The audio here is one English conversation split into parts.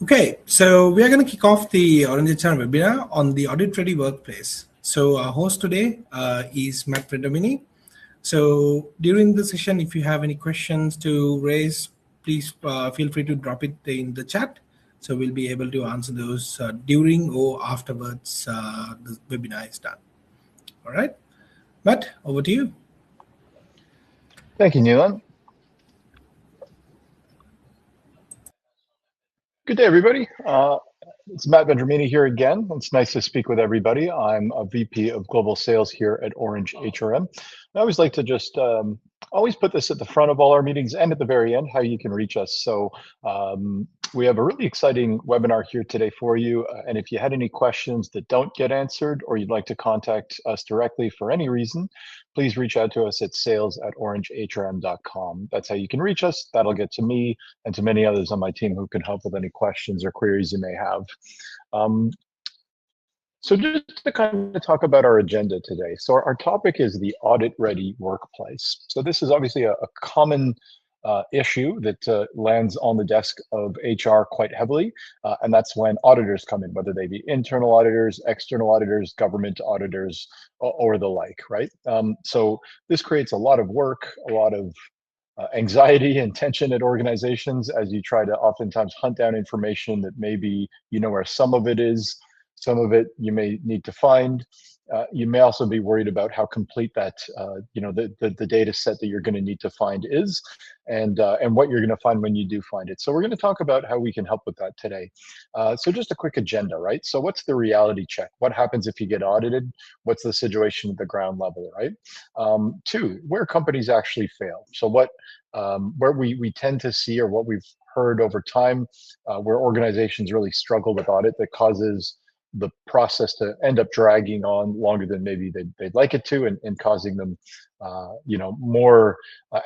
Okay, so we are going to kick off the OrangeHRM webinar on the Audit-Ready Workplace. So our host today is Vendramini. So during the session, if you have any questions to raise, please feel free to drop it in the chat. So we'll be able to answer those during or afterwards the webinar is done. All right, Matt, over to you. Thank you, Neelan. Good day, everybody. It's Matt Vendramini here again. It's nice to speak with everybody. I'm a VP of Global Sales here at OrangeHRM. I always like to just always put this at the front of all our meetings and at the very end, how you can reach us. So we have a really exciting webinar here today for you. And if you had any questions that don't get answered or you'd like to contact us directly for any reason, please reach out to us at sales@orangehrm.com. That's how you can reach us. That'll get to me and to many others on my team who can help with any questions or queries you may have. So just to kind of talk about our agenda today. So our topic is the audit-ready workplace. So this is obviously a common issue that lands on the desk of HR quite heavily, and that's when auditors come in, whether they be internal auditors, external auditors, government auditors, or the like, right? So this creates a lot of work, a lot of anxiety and tension at organizations as you try to oftentimes hunt down information that maybe you know where some of it is, some of it you may need to find. You may also be worried about how complete that the data set that you're going to need to find is, and what you're going to find when you do find it. So we're going to talk about how we can help with that today. So just a quick agenda, right? So what's the reality check? What happens if you get audited? What's the situation at the ground level, right? Two, where companies actually fail. So what where we tend to see, or what we've heard over time, where organizations really struggle with audit that causes the process to end up dragging on longer than maybe they'd like it to, and causing them more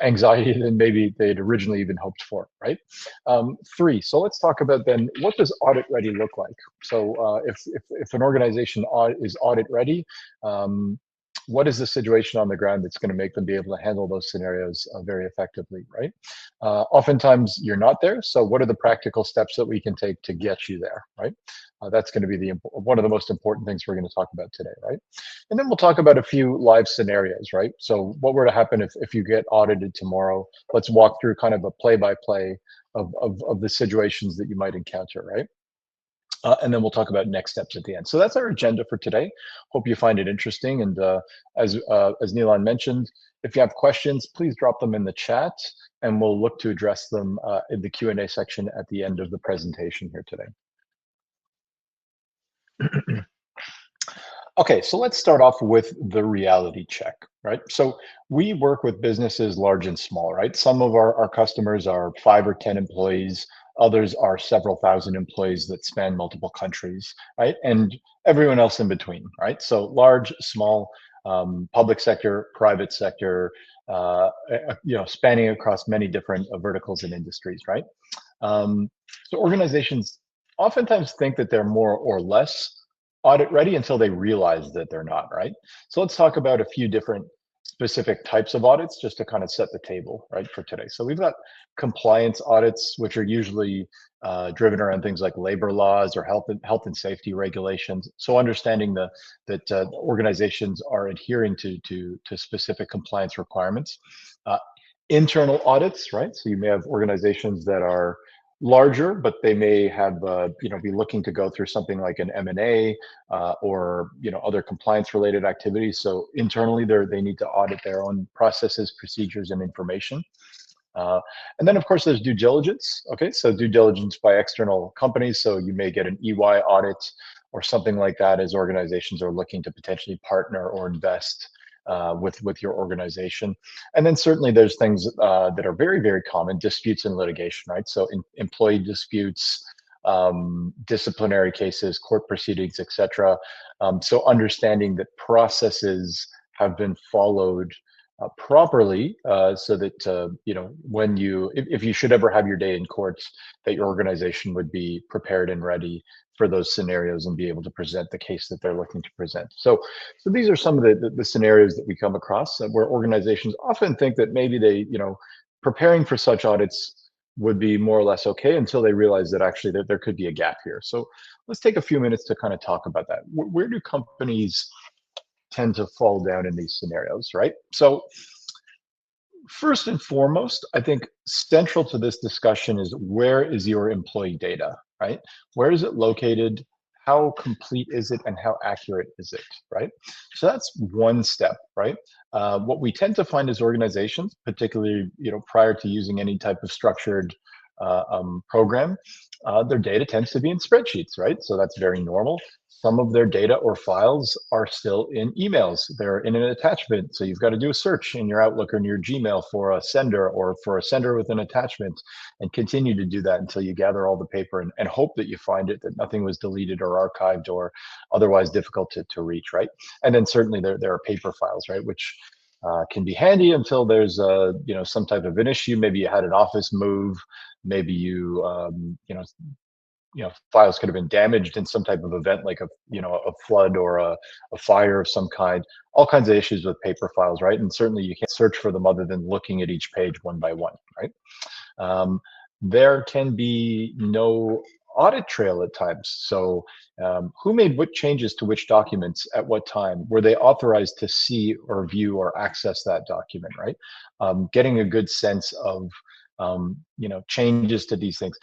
anxiety than maybe they'd originally even hoped for, right? Three, so let's talk about then, what does audit ready look like? So if an organization is audit ready, what is the situation on the ground that's going to make them be able to handle those scenarios very effectively, right? Oftentimes you're not there, so what are the practical steps that we can take to get you there, right? That's going to be one of the most important things we're going to talk about today, right? And then we'll talk about a few live scenarios, right? So what were to happen if you get audited tomorrow? Let's walk through kind of a play-by-play of the situations that you might encounter, right? And then we'll talk about next steps at the end. So that's our agenda for today. Hope you find it interesting. And as Neelan mentioned, if you have questions, please drop them in the chat, and we'll look to address them in the Q&A section at the end of the presentation here today. Okay, so let's start off with the reality check, right? So we work with businesses large and small, right? Some of our customers are 5 or 10 employees. Others are several thousand employees that span multiple countries, right? And everyone else in between, right? So large, small, public sector, private sector, spanning across many different verticals and industries, right? So organizations oftentimes think that they're more or less audit ready until they realize that they're not, right? So let's talk about a few different specific types of audits just to kind of set the table, right, for today. So we've got compliance audits, which are usually driven around things like labor laws or health and safety regulations. So understanding that organizations are adhering to specific compliance requirements. Internal audits, right? So you may have organizations that are larger, but they may have be looking to go through something like an M&A or other compliance related activities. So internally they need to audit their own processes, procedures, and information. And then of course there's due diligence. Okay, so due diligence by external companies. So you may get an EY audit or something like that as organizations are looking to potentially partner or invest with your organization. And then certainly there's things that are very, very common, disputes and litigation, right? So employee disputes, disciplinary cases, court proceedings, etc. So understanding that processes have been followed properly, so that when if you should ever have your day in courts, that your organization would be prepared and ready for those scenarios and be able to present the case that they're looking to present. So these are some of the scenarios that we come across where organizations often think that maybe they, preparing for such audits would be more or less okay until they realize that actually there could be a gap here. So let's take a few minutes to kind of talk about that. Where do companies tend to fall down in these scenarios, right? So first and foremost, I think central to this discussion is, where is your employee data, right? Where is it located? How complete is it, and how accurate is it, right? So that's one step, right? What we tend to find as organizations, particularly prior to using any type of structured program, their data tends to be in spreadsheets, right? So that's very normal. Some of their data or files are still in emails. They're in an attachment. So you've got to do a search in your Outlook or in your Gmail for a sender, or for a sender with an attachment, and continue to do that until you gather all the paper and hope that you find it, that nothing was deleted or archived or otherwise difficult to reach, right? And then certainly there are paper files, right, which can be handy until there's some type of an issue. Maybe you had an office move, maybe files could have been damaged in some type of event, like a flood or a fire of some kind. All kinds of issues with paper files, right? And certainly you can't search for them other than looking at each page one by one, right? There can be no audit trail at times. So who made what changes to which documents at what time? Were they authorized to see or view or access that document, right? Getting a good sense of changes to these things.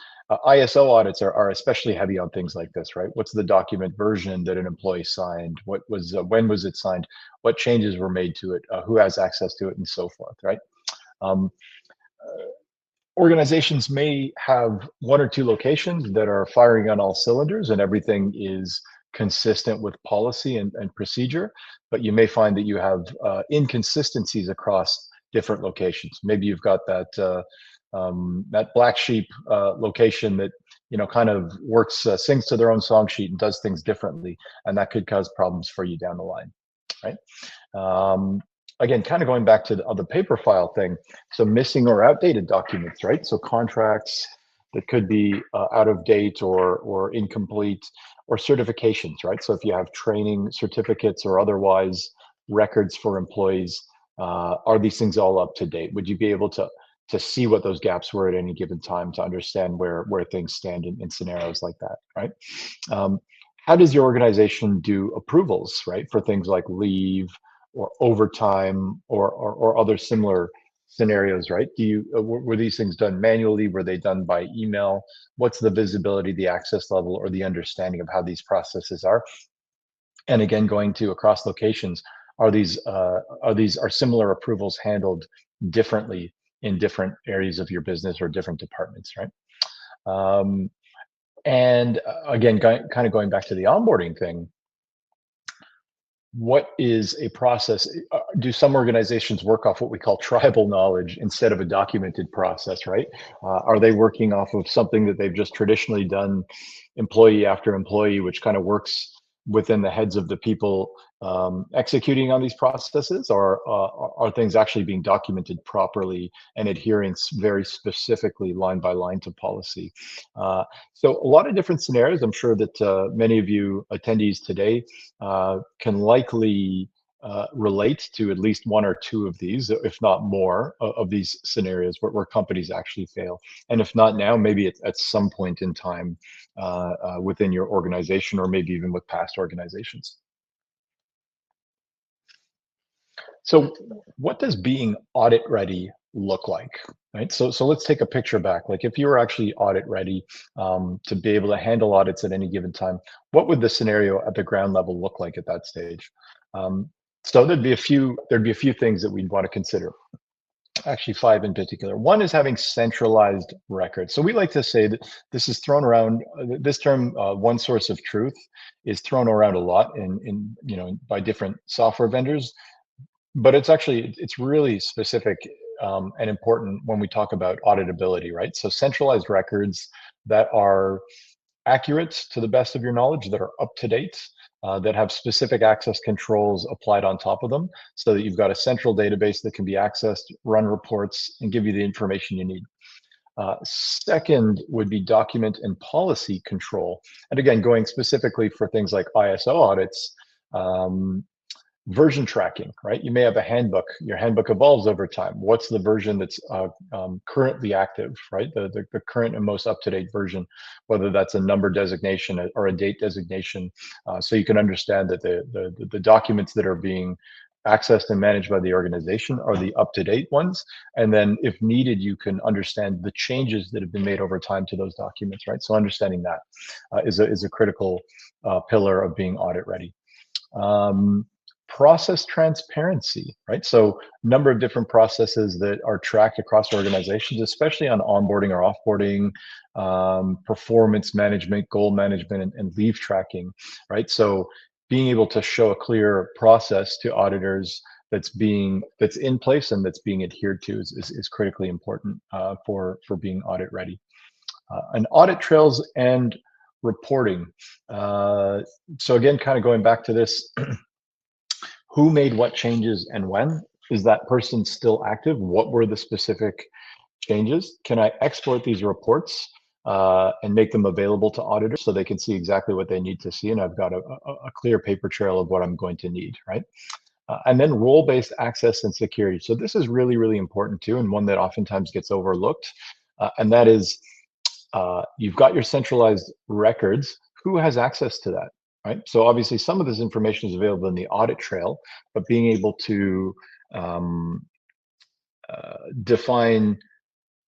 ISO audits are especially heavy on things like this, right? What's the document version that an employee signed? What was when was it signed? What changes were made to it? Who has access to it, and so forth, right? Organizations may have one or two locations that are firing on all cylinders and everything is consistent with policy and procedure, but you may find that you have inconsistencies across different locations. Maybe you've got that that black sheep location that kind of works, sings to their own song sheet and does things differently, and that could cause problems for you down the line, right? Again, kind of going back to the paper file thing, so missing or outdated documents, right? So contracts that could be out of date or incomplete, or certifications, right? So if you have training certificates or otherwise records for employees, are these things all up to date? Would you be able to see what those gaps were at any given time, to understand where things stand in scenarios like that, right? How does your organization do approvals, right, for things like leave or overtime or other similar scenarios, right? Were these things done manually? Were they done by email? What's the visibility, the access level, or the understanding of how these processes are? And again, going to across locations, are similar approvals handled differently in different areas of your business or different departments, right? And again, kind of going back to the onboarding thing, what is a process? Do some organizations work off what we call tribal knowledge instead of a documented process, right? Are they working off of something that they've just traditionally done employee after employee, which kind of works within the heads of the people executing on these processes, or are things actually being documented properly and adhering very specifically line by line to policy? So a lot of different scenarios. I'm sure that many of you attendees today can likely relate to at least one or two of these, if not more, of these scenarios where companies actually fail. And if not now, maybe at some point in time within your organization, or maybe even with past organizations. So what does being audit ready look like, right? So let's take a picture back. Like, if you were actually audit ready to be able to handle audits at any given time, what would the scenario at the ground level look like at that stage? So there'd be a few things that we'd want to consider. Actually, 5 in particular. One is having centralized records. So we like to say that this is thrown around. This term, one source of truth, is thrown around a lot by different software vendors, but it's really specific and important when we talk about auditability, right? So centralized records that are accurate to the best of your knowledge, that are up to date, that have specific access controls applied on top of them, so that you've got a central database that can be accessed, run reports, and give you the information you need. Second would be document and policy control. And again, going specifically for things like ISO audits, Version tracking, right? You may have a handbook. Your handbook evolves over time. What's the version that's currently active, right? The current and most up-to-date version, whether that's a number designation or a date designation, so you can understand that the documents that are being accessed and managed by the organization are the up-to-date ones. And then if needed, you can understand the changes that have been made over time to those documents, right? So understanding that is a critical pillar of being audit ready. Process transparency, right? So a number of different processes that are tracked across organizations, especially on onboarding or offboarding, performance management, goal management, and leave tracking, right? So being able to show a clear process to auditors that's in place and that's being adhered to is critically important for being audit ready. And audit trails and reporting. So again, kind of going back to this, who made what changes and when? Is that person still active? What were the specific changes? Can I export these reports and make them available to auditors so they can see exactly what they need to see? And I've got a clear paper trail of what I'm going to need, right? And then role-based access and security. So this is really, really important too, and one that oftentimes gets overlooked. And that is, you've got your centralized records. Who has access to that? Right. So obviously some of this information is available in the audit trail, but being able to define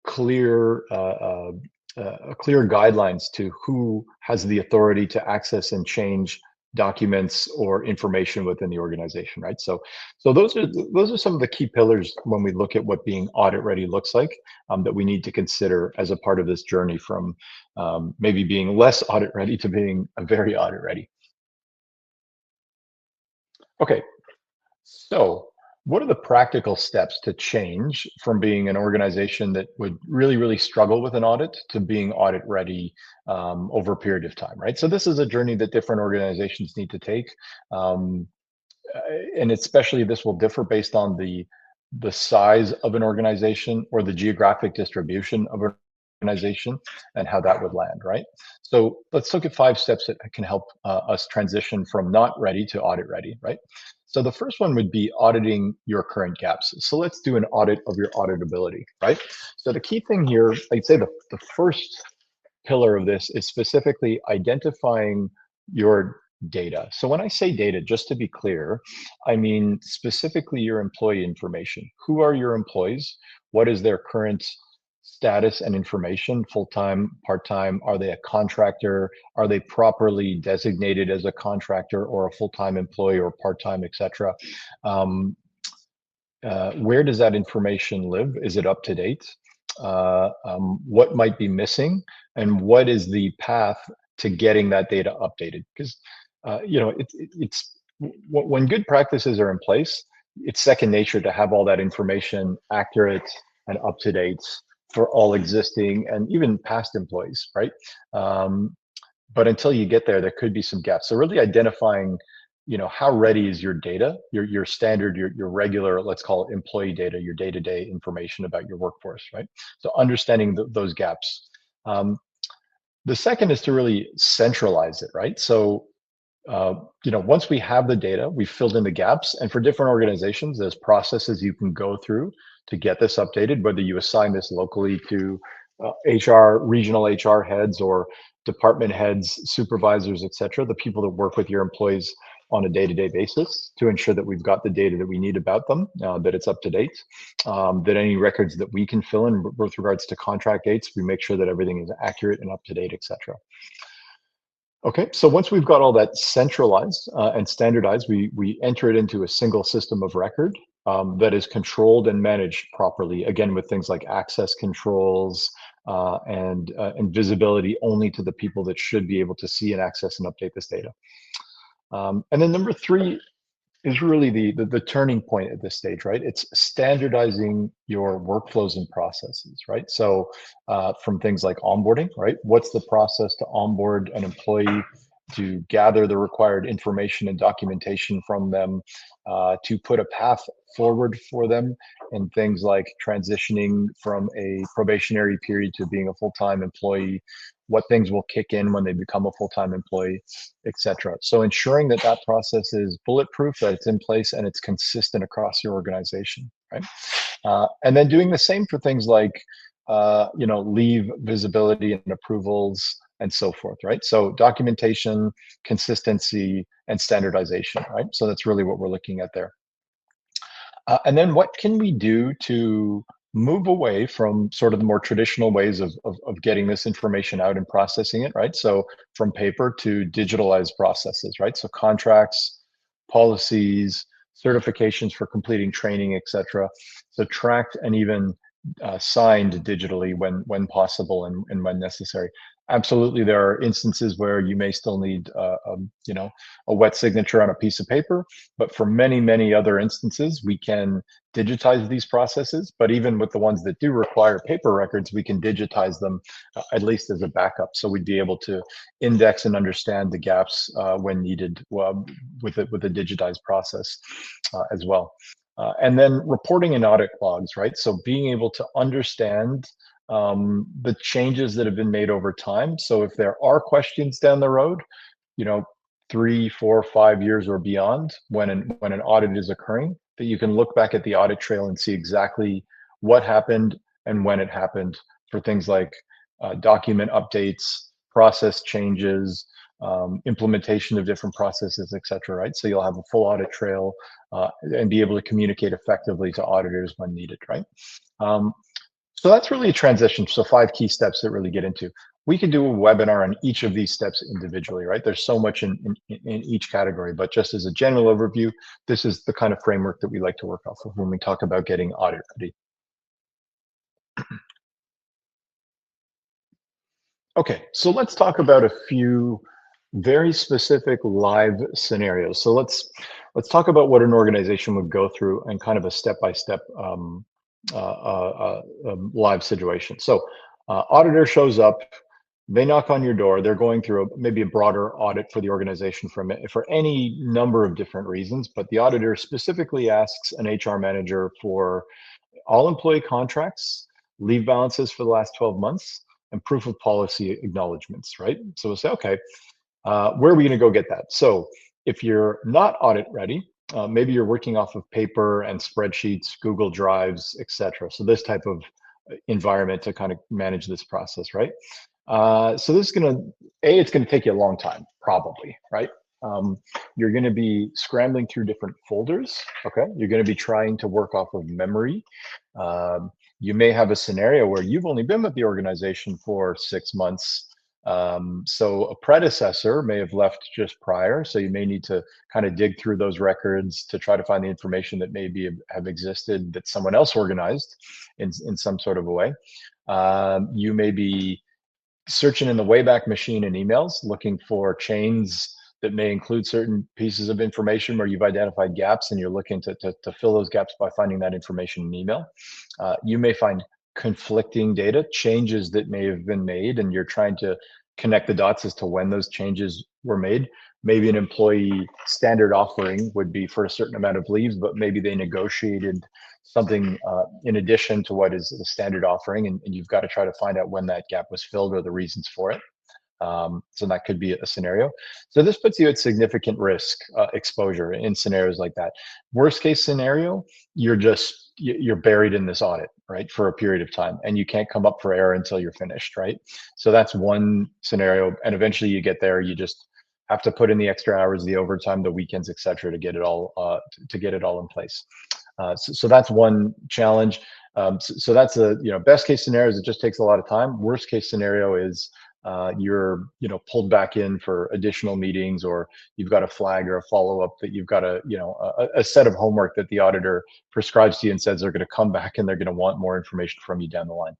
clear clear guidelines to who has the authority to access and change documents or information within the organization, right? So those are some of the key pillars when we look at what being audit ready looks like, that we need to consider as a part of this journey from maybe being less audit ready to being very audit ready. Okay, so what are the practical steps to change from being an organization that would really, really struggle with an audit to being audit ready over a period of time, right? So this is a journey that different organizations need to take. And especially this will differ based on the size of an organization or the geographic distribution of an organization and how that would land, right? So let's look at 5 steps that can help us transition from not ready to audit ready, right? So the first one would be auditing your current gaps. So let's do an audit of your auditability, right? So the key thing here, I'd say the first pillar of this is specifically identifying your data. So when I say data, just to be clear, I mean specifically your employee information. Who are your employees? What is their current status and information, full-time, part-time? Are they a contractor? Are they properly designated as a contractor or a full-time employee or part-time, etc.? Where does that information live? Is it up to date? What might be missing? And what is the path to getting that data updated? Because you know, it's when good practices are in place, it's second nature to have all that information accurate and up to date for all existing and even past employees, right? But until you get there, there could be some gaps. So really identifying, you know, how ready is your data, your standard, your regular, let's call it employee data, your day-to-day information about your workforce, right? So understanding those gaps. The second is to really centralize it, right? So you know, once we have the data, we've filled in the gaps, and for different organizations, there's processes you can go through to get this updated, whether you assign this locally to HR, regional HR heads or department heads, supervisors, etc., the people that work with your employees on a day-to-day basis to ensure that we've got the data that we need about them, that it's up to date, that any records that we can fill in with regards to contract dates, we make sure that everything is accurate and up to date, etc. Okay, so once we've got all that centralized and standardized, we enter it into a single system of record that is controlled and managed properly, again, with things like access controls and visibility only to the people that should be able to see and access and update this data. And then number 3 is really the turning point at this stage, right? It's standardizing your workflows and processes, right? So from things like onboarding, right? What's the process to onboard an employee, to gather the required information and documentation from them, to put a path forward for them in things like transitioning from a probationary period to being a full-time employee, what things will kick in when they become a full-time employee, etc. So ensuring that that process is bulletproof, that it's in place, and it's consistent across your organization, right? And then doing the same for things like, leave visibility and approvals and so forth, right? So documentation, consistency, and standardization, right? So that's really what we're looking at there. And then what can we do to move away from sort of the more traditional ways of getting this information out and processing it, right? So from paper to digitalized processes, right? So contracts, policies, certifications for completing training, etc. So tracked and even signed digitally when possible and when necessary. Absolutely, there are instances where you may still need, a wet signature on a piece of paper, but for many other instances, we can digitize these processes. But even with the ones that do require paper records, we can digitize them at least as a backup. So we'd be able to index and understand the gaps when needed with a digitized process as well. And then reporting and audit logs, right? So being able to understand the changes that have been made over time. So if there are questions down the road, 3, 4, 5 years or beyond, when an audit is occurring, that you can look back at the audit trail and see exactly what happened and when it happened for things like document updates, process changes, implementation of different processes, et cetera, right? So you'll have a full audit trail and be able to communicate effectively to auditors when needed, right? So that's really a transition. So 5 key steps that really get into. We can do a webinar on each of these steps individually, right? There's so much in each category, but just as a general overview, this is the kind of framework that we like to work off of when we talk about getting audit ready. Okay, so let's talk about a few very specific live scenarios. So let's talk about what an organization would go through and kind of a step-by-step live situation. So auditor shows up, they knock on your door, they're going through maybe a broader audit for the organization for any number of different reasons, but the auditor specifically asks an HR manager for all employee contracts, leave balances for the last 12 months, and proof of policy acknowledgements, right? So we'll say, okay, where are we gonna go get that? So if you're not audit ready, maybe you're working off of paper and spreadsheets, Google Drives, etc. So this type of environment to kind of manage this process, right? So this is it's gonna take you a long time, probably, right? You're gonna be scrambling through different folders, okay? You're gonna be trying to work off of memory. You may have a scenario where you've only been with the organization for 6 months. So a predecessor may have left just prior. So you may need to kind of dig through those records to try to find the information that maybe have existed that someone else organized in some sort of a way. You may be searching in the Wayback Machine in emails, looking for chains that may include certain pieces of information where you've identified gaps and you're looking to fill those gaps by finding that information in email. You may find conflicting data, changes that may have been made, and you're trying to connect the dots as to when those changes were made. Maybe an employee standard offering would be for a certain amount of leaves, but maybe they negotiated something in addition to what is the standard offering, and you've got to try to find out when that gap was filled or the reasons for it. So that could be a scenario. So this puts you at significant risk exposure in scenarios like that. Worst case scenario, you're buried in this audit, right, for a period of time, and you can't come up for air until you're finished, right? So that's one scenario, and eventually you get there. You just have to put in the extra hours, the overtime, the weekends, etc., to get it all in place. So that's one challenge. So that's best case scenario is it just takes a lot of time. Worst case scenario is you're pulled back in for additional meetings, or you've got a flag or a follow-up that you've got a set of homework that the auditor prescribes to you and says they're going to come back and they're going to want more information from you down the line.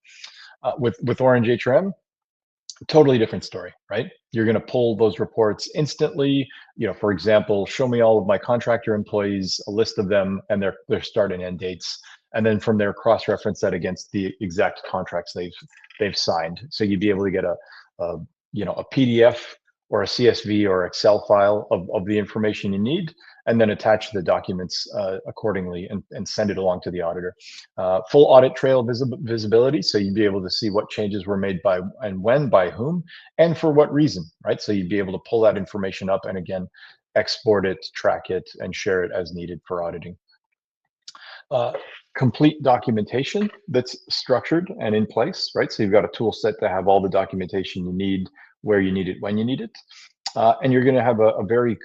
With OrangeHRM, totally different story, right? You're going to pull those reports instantly. For example, show me all of my contractor employees, a list of them, and their start and end dates, and then from there cross-reference that against the exact contracts they've signed. So you'd be able to get a PDF or a CSV or Excel file of the information you need, and then attach the documents accordingly and send it along to the auditor. Full audit trail visibility, so you'd be able to see what changes were made by and when, by whom, and for what reason, right? So you'd be able to pull that information up and again, export it, track it, and share it as needed for auditing. Complete documentation that's structured and in place, right? So you've got a tool set to have all the documentation you need, where you need it, when you need it. And you're going to have a very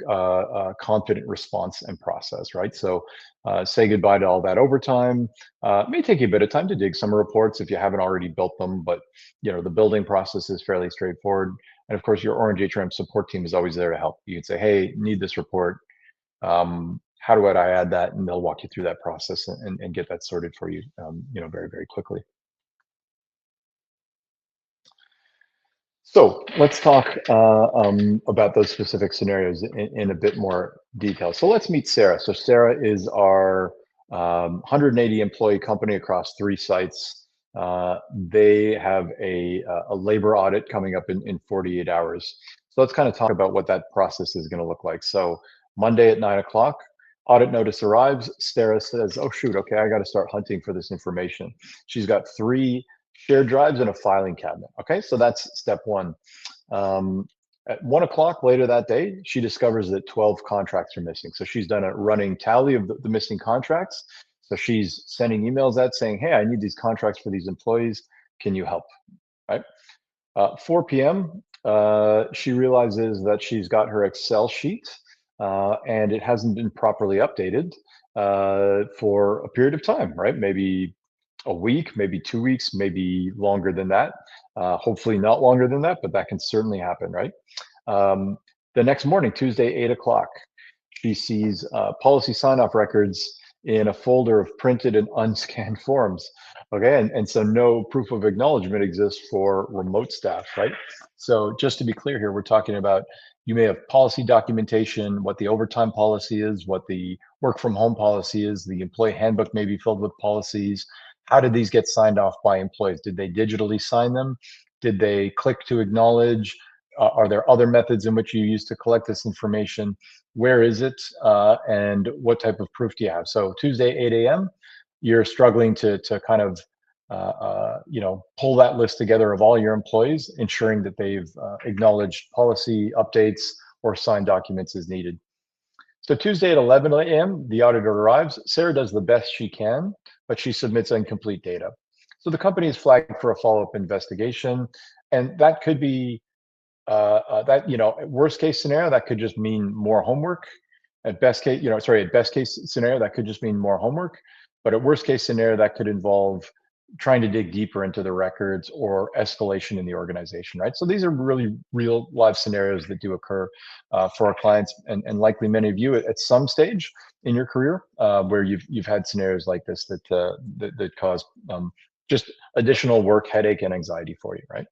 confident response and process, right? So say goodbye to all that overtime. It may take you a bit of time to dig some reports if you haven't already built them, but the building process is fairly straightforward. And of course, your OrangeHRM support team is always there to help. You can say, hey, need this report. How do I add that? And they'll walk you through that process and get that sorted for you, very, very quickly. So let's talk about those specific scenarios in a bit more detail. So let's meet Sarah. So Sarah is our 180 employee company across 3 sites. They have a labor audit coming up in 48 hours. So let's kind of talk about what that process is going to look like. So Monday at 9 o'clock, audit notice arrives. Sarah says, oh, shoot, okay, I got to start hunting for this information. She's got 3 shared drives and a filing cabinet. Okay, so that's step 1. At 1 o'clock later that day, she discovers that 12 contracts are missing. So she's done a running tally of the missing contracts. So she's sending emails out saying, hey, I need these contracts for these employees. Can you help? Right? 4 p.m., she realizes that she's got her Excel sheet and it hasn't been properly updated for a period of time, right? Maybe a week, maybe 2 weeks, maybe longer than that. Hopefully not longer than that, but that can certainly happen, right? The next morning, Tuesday, 8 o'clock, she sees policy sign-off records in a folder of printed and unscanned forms. Okay, and so no proof of acknowledgement exists for remote staff, right? So just to be clear here, we're talking about you may have policy documentation, what the overtime policy is, what the work from home policy is, the employee handbook may be filled with policies. How did these get signed off by employees? Did they digitally sign them? Did they click to acknowledge? Are there other methods in which you use to collect this information? Where is it? And what type of proof do you have? So Tuesday, 8 a.m., you're struggling to kind of pull that list together of all your employees, ensuring that they've acknowledged policy updates or signed documents as needed. So Tuesday at 11 a.m., the auditor arrives. Sarah does the best she can, but she submits incomplete data. So the company is flagged for a follow-up investigation, and that could be worst case scenario, that could just mean more homework. At best case, at best case scenario, that could just mean more homework. But at worst case scenario, that could involve trying to dig deeper into the records or escalation in the organization, right? So these are really real live scenarios that do occur for our clients, and likely many of you at some stage in your career where you've had scenarios like this that cause just additional work, headache, and anxiety for you, right?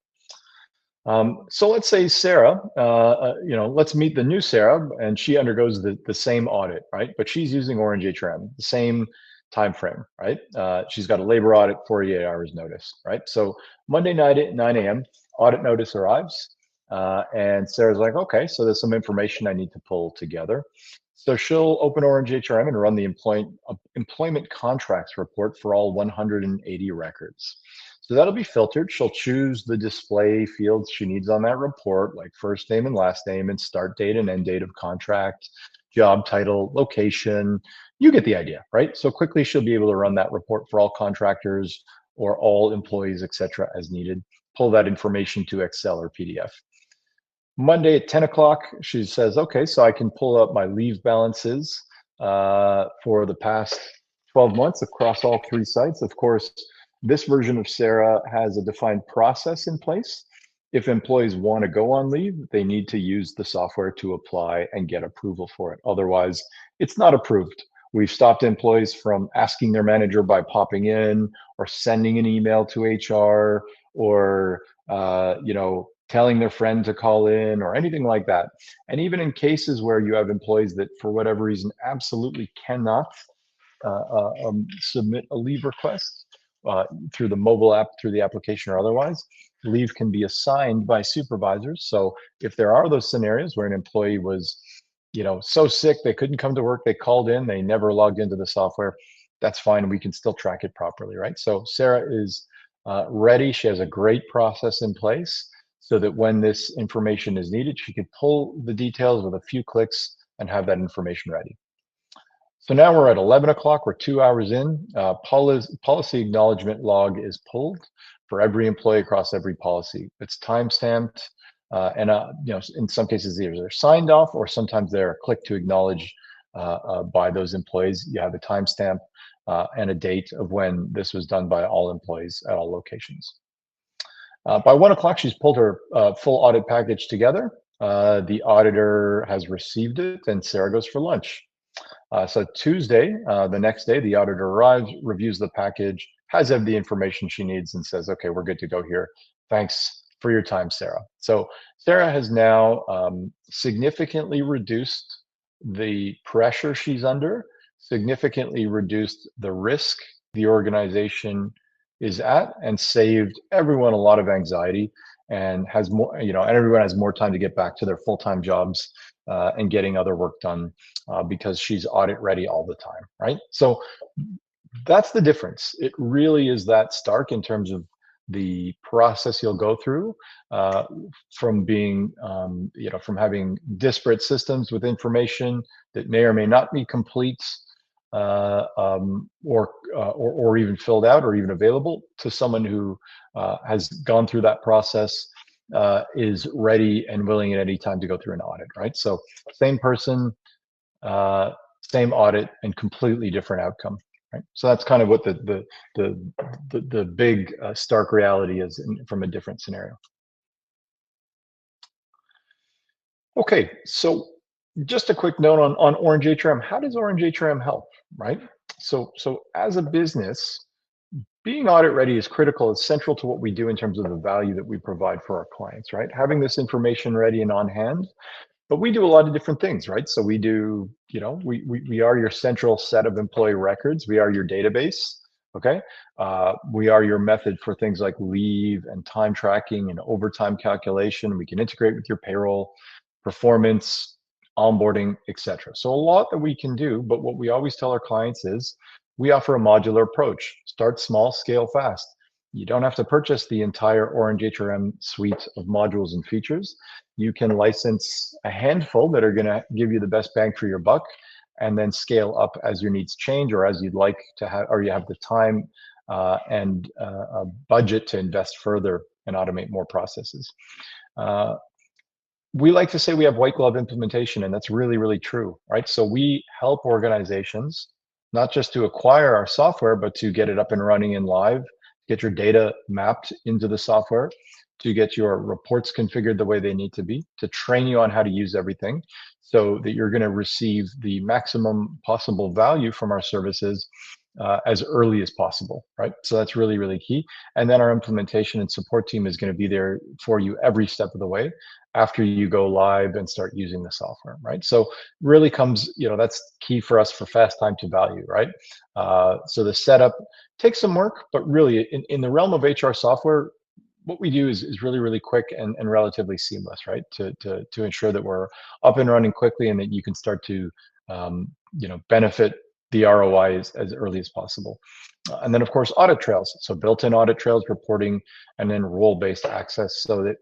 So let's say Sarah, let's meet the new Sarah, and she undergoes the same audit, right? But she's using OrangeHRM, the same time frame, right? She's got a labor audit, 48 hours notice, right? So Monday night at 9 a.m., audit notice arrives, and Sarah's like, okay, so there's some information I need to pull together. So she'll open OrangeHRM and run the employment contracts report for all 180 records. So that'll be filtered. She'll choose the display fields she needs on that report, like first name and last name and start date and end date of contract, job title, location. You get the idea, right? So quickly she'll be able to run that report for all contractors or all employees, et cetera, as needed. Pull that information to Excel or PDF. Monday at 10 o'clock, she says, okay, so I can pull up my leave balances for the past 12 months across all 3 sites. Of course, this version of Sarah has a defined process in place. If employees want to go on leave, they need to use the software to apply and get approval for it. Otherwise, it's not approved. We've stopped employees from asking their manager by popping in or sending an email to HR or, telling their friend to call in or anything like that. And even in cases where you have employees that, for whatever reason, absolutely cannot submit a leave request through the mobile app, through the application or otherwise, leave can be assigned by supervisors. So if there are those scenarios where an employee was, so sick they couldn't come to work, they called in, they never logged into the software, that's fine. We can still track it properly, right? So Sarah is ready. She has a great process in place so that when this information is needed, she can pull the details with a few clicks and have that information ready. So now we're at 11 o'clock, we're 2 hours in. Policy acknowledgement log is pulled for every employee across every policy. It's time-stamped, and in some cases either they're signed off or sometimes they're clicked to acknowledge by those employees. You have a timestamp and a date of when this was done by all employees at all locations. By 1 o'clock, she's pulled her full audit package together. The auditor has received it, and Sarah goes for lunch. So Tuesday, the next day, the auditor arrives, reviews the package, has the information she needs, and says, okay, we're good to go here. Thanks for your time, Sarah. So Sarah has now significantly reduced the pressure she's under, significantly reduced the risk the organization is at, and saved everyone a lot of anxiety, and has more, and everyone has more time to get back to their full-time jobs and getting other work done because she's audit ready all the time, right? So that's the difference. It really is that stark in terms of the process you'll go through from being, from having disparate systems with information that may or may not be complete or even filled out or even available, to someone who has gone through that process, is ready and willing at any time to go through an audit, right? So same person, same audit, and completely different outcome, right? So that's kind of what the big stark reality is from a different scenario. Okay, so just a quick note on OrangeHRM. How does OrangeHRM help, right? So as a business, being audit ready is critical. It's central to what we do in terms of the value that we provide for our clients, right? Having this information ready and on hand. But we do a lot of different things, right? So we do, we are your central set of employee records. We are your database, okay? We are your method for things like leave and time tracking and overtime calculation. We can integrate with your payroll, performance, onboarding, etc. So a lot that we can do, but what we always tell our clients is we offer a modular approach. Start small, scale fast. You don't have to purchase the entire OrangeHRM suite of modules and features. You can license a handful that are going to give you the best bang for your buck, and then scale up as your needs change, or as you'd like to have, or you have the time and a budget to invest further and automate more processes. We like to say we have white glove implementation, and that's really, really true, right? So we help organizations not just to acquire our software, but to get it up and running and live, get your data mapped into the software, to get your reports configured the way they need to be, to train you on how to use everything so that you're going to receive the maximum possible value from our services as early as possible, right? So that's really, really key. And then our implementation and support team is going to be there for you every step of the way after you go live and start using the software, right? So really comes, that's key for us for fast time to value, right? So the setup takes some work, but really in the realm of HR software, what we do is really, really quick and relatively seamless, right? To ensure that we're up and running quickly and that you can start to, benefit the ROI as early as possible. And then of course, audit trails. So built-in audit trails, reporting, and then role-based access so that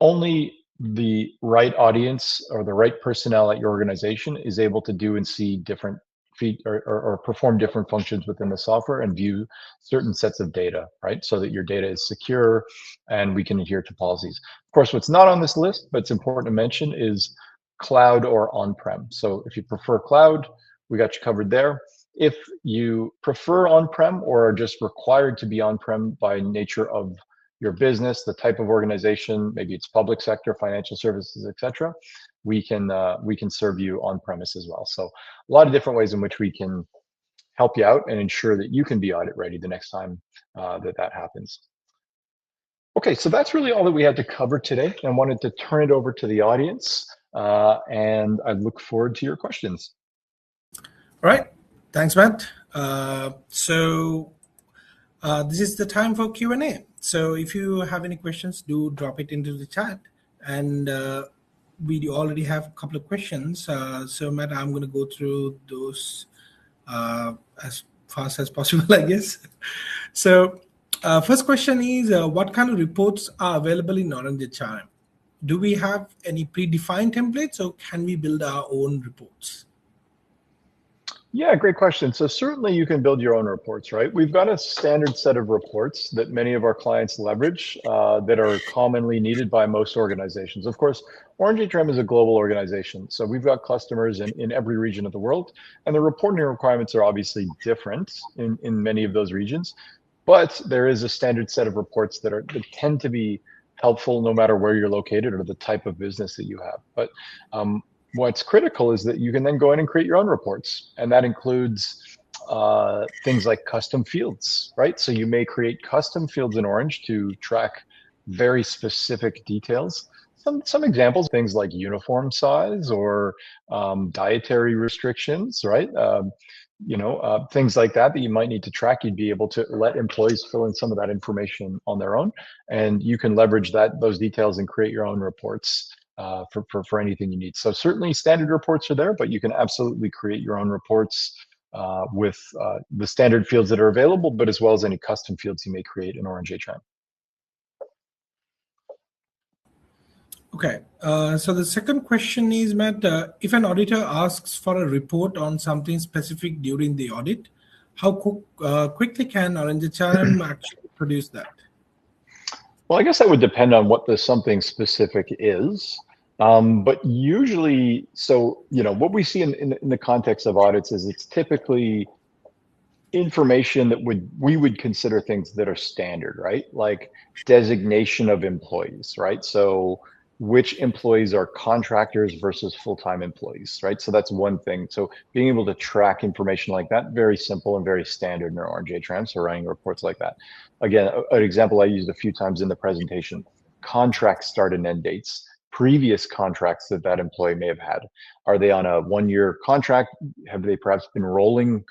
only the right audience or the right personnel at your organization is able to do and see different or perform different functions within the software and view certain sets of data, right? So that your data is secure and we can adhere to policies. Of course, what's not on this list, but it's important to mention, is cloud or on-prem. So if you prefer cloud, we got you covered there. If you prefer on-prem or are just required to be on-prem by nature of your business, the type of organization, maybe it's public sector, financial services, etc., we can serve you on premise as well. So a lot of different ways in which we can help you out and ensure that you can be audit ready the next time that happens. Okay, so that's really all that we had to cover today. I wanted to turn it over to the audience, and I look forward to your questions. All right, thanks, Matt. This is the time for Q&A. So if you have any questions, do drop it into the chat, and we already have a couple of questions. So Matt, I'm going to go through those as fast as possible, I guess. So first question is, what kind of reports are available in OrangeHRM? Do we have any predefined templates, or can we build our own reports? Yeah, great question. So certainly you can build your own reports, right? We've got a standard set of reports that many of our clients leverage that are commonly needed by most organizations. Of course, OrangeHRM is a global organization, so we've got customers in every region of the world, and the reporting requirements are obviously different in many of those regions. But there is a standard set of reports that tend to be helpful no matter where you're located or the type of business that you have. But what's critical is that you can then go in and create your own reports, and that includes things like custom fields, right? So you may create custom fields in Orange to track very specific details. Some examples, things like uniform size or dietary restrictions, right? Things like that you might need to track. You'd be able to let employees fill in some of that information on their own, and you can leverage those details and create your own reports for anything you need. So certainly standard reports are there, but you can absolutely create your own reports with the standard fields that are available, but as well as any custom fields you may create in OrangeHRM. Okay, so the second question is, Matt, if an auditor asks for a report on something specific during the audit, how quickly can OrangeHRM actually produce that? Well, I guess that would depend on what the something specific is. But usually, so, what we see in the context of audits is it's typically information that we would consider things that are standard, right? Like designation of employees, right? So which employees are contractors versus full-time employees, right? So that's one thing. So being able to track information like that, very simple and very standard in our OrangeHRM, so running reports like that. Again, an example I used a few times in the presentation, contract start and end dates, previous contracts that employee may have had. Are they on a 1-year contract? Have they perhaps been rolling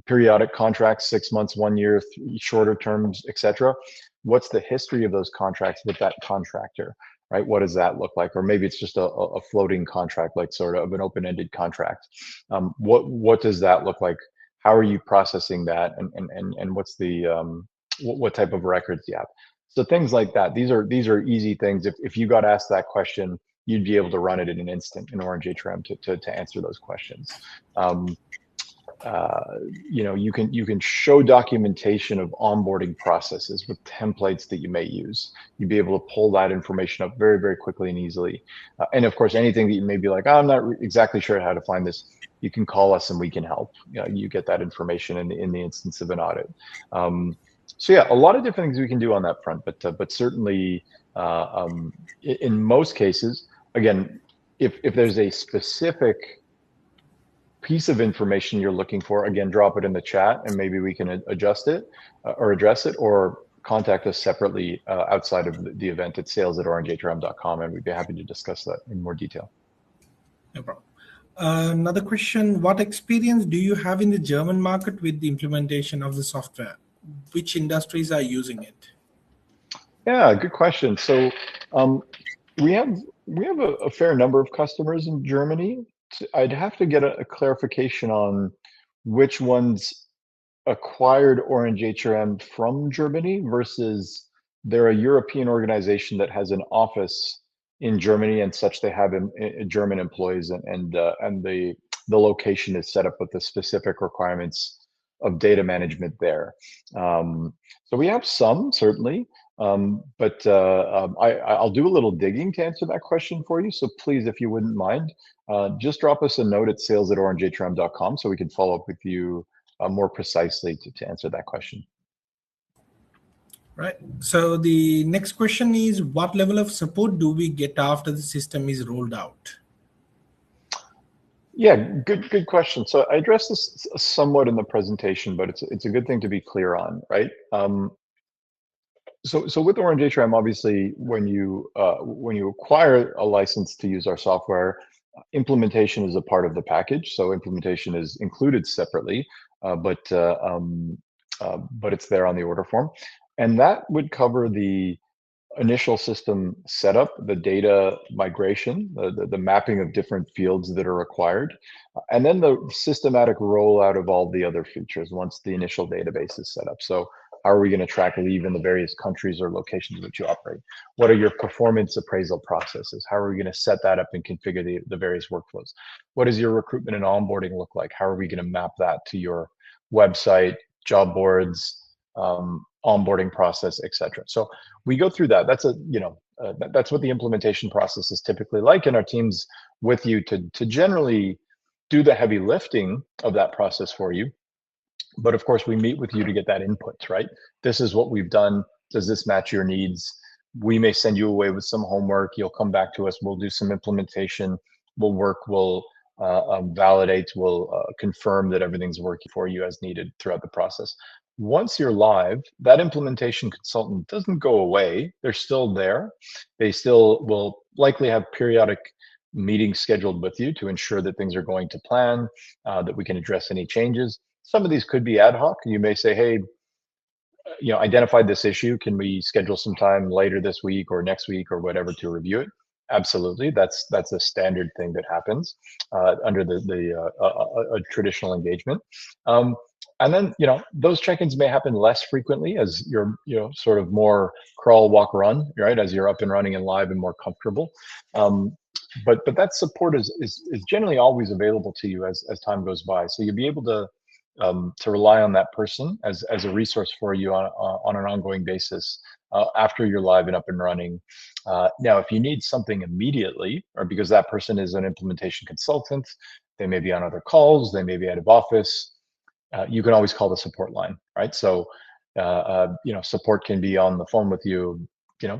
periodic contracts, 6 months, 1 year, shorter terms, etc.? What's the history of those contracts with that contractor, right? What does that look like? Or maybe it's just a floating contract, like sort of an open-ended contract. What does that look like? How are you processing that? And what's the what type of records do you have? So things like that. These are easy things. If you got asked that question, you'd be able to run it in an instant in OrangeHRM to answer those questions. You can show documentation of onboarding processes with templates that you may use. You'd be able to pull that information up very, very quickly and easily. And of course, anything that you may be like, oh, I'm not exactly sure how to find this, you can call us and we can help. You get that information in the instance of an audit. So yeah, a lot of different things we can do on that front, but certainly in most cases, again, if there's a specific piece of information you're looking for, again, drop it in the chat and maybe we can adjust it or address it, or contact us separately outside of the event at sales@orangehrm.com, and we'd be happy to discuss that in more detail. No problem. Another question, what experience do you have in the German market with the implementation of the software? Which industries are using it? Yeah, good question. So we have a fair number of customers in Germany. I'd have to get a clarification on which ones acquired OrangeHRM from Germany versus they're a European organization that has an office in Germany, and such they have German employees, and the location is set up with the specific requirements of data management there. So we have some, certainly. But I'll do a little digging to answer that question for you. So please, if you wouldn't mind, just drop us a note at sales@orangehrm.com so we can follow up with you more precisely to answer that question. Right. So the next question is, what level of support do we get after the system is rolled out? Yeah, good question. So I addressed this somewhat in the presentation, but it's a good thing to be clear on, right? So with OrangeHRM, obviously, when you acquire a license to use our software, implementation is a part of the package. So implementation is included separately, but it's there on the order form, and that would cover the initial system setup, the data migration, the mapping of different fields that are required, and then the systematic rollout of all the other features once the initial database is set up. So how are we going to track leave in the various countries or locations in which you operate? What are your performance appraisal processes? How are we going to set that up and configure the various workflows? What does your recruitment and onboarding look like? How are we going to map that to your website, job boards, onboarding process, etc. So we go through that. That's that's what the implementation process is typically like, and our team's with you to generally do the heavy lifting of that process for you. But of course, we meet with you to get that input, right? This is what we've done. Does this match your needs? We may send you away with some homework. You'll come back to us. We'll do some implementation. We'll work. We'll validate. We'll confirm that everything's working for you as needed throughout the process. Once you're live, that implementation consultant doesn't go away. They're still there. They still will likely have periodic meetings scheduled with you to ensure that things are going to plan, that we can address any changes. Some of these could be ad hoc. You may say, hey, identified this issue. Can we schedule some time later this week or next week or whatever to review it? Absolutely. That's a standard thing that happens under a traditional engagement. And then, those check-ins may happen less frequently as you're, sort of more crawl, walk, run, right? As you're up and running and live and more comfortable. But that support is generally always available to you as time goes by. So you'll be able to rely on that person as a resource for you on an ongoing basis after you're live and up and running. Now, if you need something immediately, or because that person is an implementation consultant, they may be on other calls, they may be out of office, you can always call the support line, right? So, support can be on the phone with you,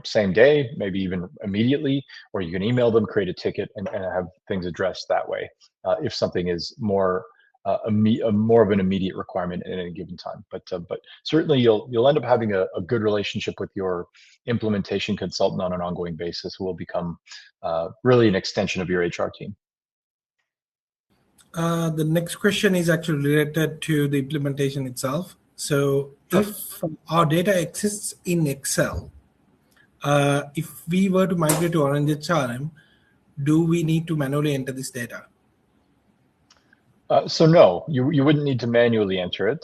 same day, maybe even immediately, or you can email them, create a ticket, and have things addressed that way. If something is more more of an immediate requirement at any given time, but certainly you'll end up having a good relationship with your implementation consultant on an ongoing basis, who will become really an extension of your HR team. The next question is actually related to the implementation itself. So if our data exists in Excel, if we were to migrate to OrangeHRM, do we need to manually enter this data? So no, you wouldn't need to manually enter it.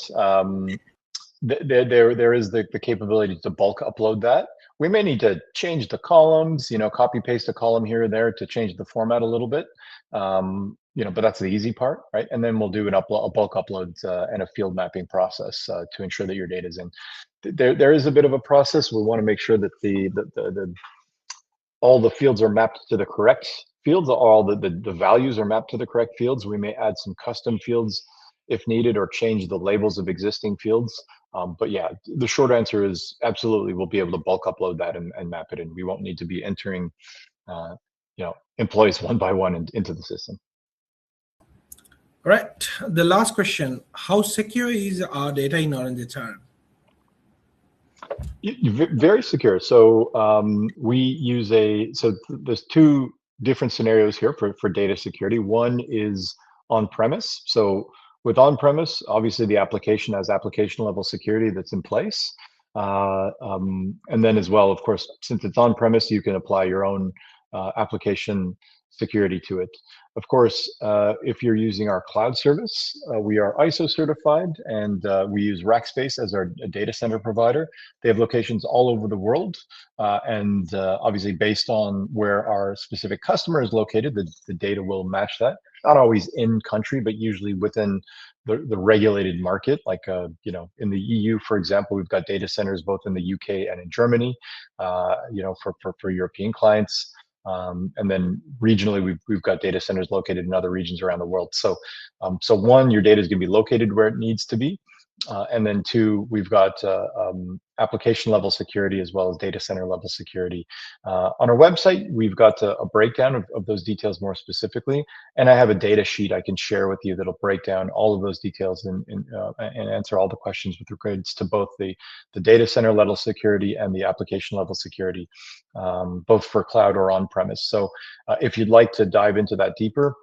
There is the capability to bulk upload that. We may need to change the columns, copy paste a column here or there to change the format a little bit. But that's the easy part, right? And then we'll do a bulk upload and a field mapping process to ensure that your data is in. There is a bit of a process. We want to make sure that all the fields are mapped to the correct fields. All the values are mapped to the correct fields. We may add some custom fields if needed, or change the labels of existing fields. But yeah, the short answer is absolutely, we'll be able to bulk upload that and map it in. We won't need to be entering employees one by one into the system. All right. The last question: how secure is our data in OrangeHRM? Very secure. So we use there's two different scenarios here for data security. One is on-premise. So with on-premise, obviously the application has application level security that's in place. And then as well, of course, since it's on-premise, you can apply your own application security to it. Of course, if you're using our cloud service, we are ISO certified, and we use Rackspace as our data center provider. They have locations all over the world, and obviously based on where our specific customer is located, the data will match that. Not always in country, but usually within the regulated market. Like in the EU, for example, we've got data centers both in the UK and in Germany. For European clients. And then regionally, we've got data centers located in other regions around the world. So, one, your data is going to be located where it needs to be. And then two, we've got application level security as well as data center level security. On our website, we've got a breakdown of those details more specifically. And I have a data sheet I can share with you that'll break down all of those details and answer all the questions with regards to both the data center level security and the application level security, both for cloud or on-premise. So if you'd like to dive into that deeper,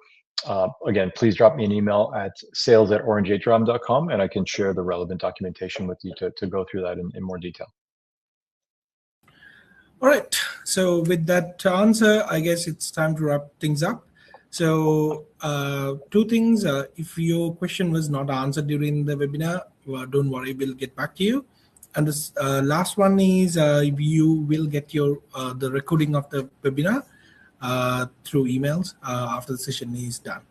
again, please drop me an email at sales@orangehrm.com, and I can share the relevant documentation with you to go through that in more detail. All right. So with that answer, I guess it's time to wrap things up. So two things. If your question was not answered during the webinar, don't worry, we'll get back to you. And the last one is you will get your the recording of the webinar through emails after the session is done.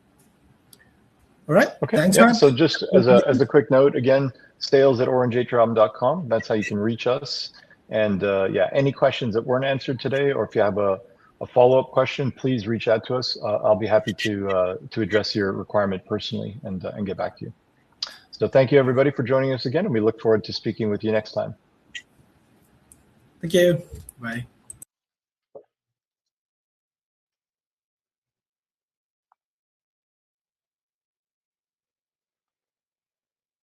All right. Okay. Thanks, Yeah. Matt. So just as a quick note, again, sales@orangehrm.com. That's how you can reach us. And yeah, any questions that weren't answered today, or if you have a follow-up question, please reach out to us. I'll be happy to address your requirement personally and get back to you. So thank you, everybody, for joining us again, and we look forward to speaking with you next time. Thank you. Bye.